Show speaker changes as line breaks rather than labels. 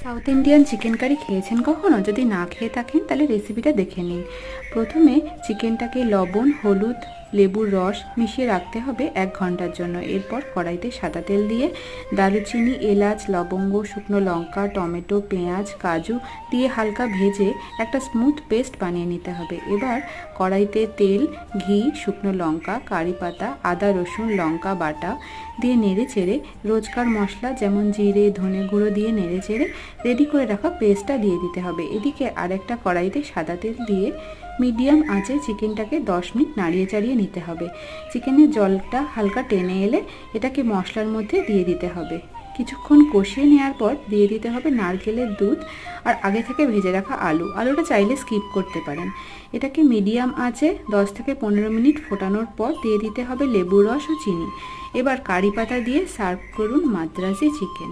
South Indian chicken curry খেয়েছেন কখনো? যদি না খেয়ে থাকেন তাহলে রেসিপিটা দেখে নিন। প্রথমে চিকেনটাকে লবণ, হলুদ, লেবুর রস মিশিয়ে রাখতে হবে 1 ঘন্টার জন্য। এরপর কড়াইতে সাদা তেল দিয়ে দারুচিনি, এলাচ, লবঙ্গ, শুকনো লঙ্কা, টমেটো, পেঁয়াজ, কাজু দিয়ে হালকা ভেজে একটা স্মুথ পেস্ট বানিয়ে নিতে হবে। এবার কড়াইতে তেল, ঘি, শুকনো লঙ্কা, কারি পাতা, আদা, রসুন, লঙ্কা বাটা দিয়ে নেড়ে চেড়ে রোজকার মশলা যেমন জিরে, ধনে গুঁড়ো দিয়ে নেড়ে চেড়ে রেডি করে রাখা পেস্টটা দিয়ে দিতে হবে। এদিকে আরেকটা কড়াইতে সাদা তেল দিয়ে মিডিয়াম আঁচে চিকেনটাকে 10 মিনিট নাড়িয়ে চাড়িয়ে নিতে হবে। চিকেনের জলটা হালকা টেনে এলে এটাকে মশলার মধ্যে দিয়ে দিতে হবে। কিছুক্ষণ কষিয়ে নেওয়ার পর দিয়ে দিতে হবে নারকেলের দুধ আর আগে থেকে ভেজে রাখা আলুটা চাইলে স্কিপ করতে পারেন। এটাকে মিডিয়াম আঁচে 10 থেকে 15 মিনিট ফোটানোর পর দিয়ে দিতে হবে লেবুর রস ও চিনি। এবার কারি পাতা দিয়ে সার্ভ করুন মাদ্রাজি চিকেন।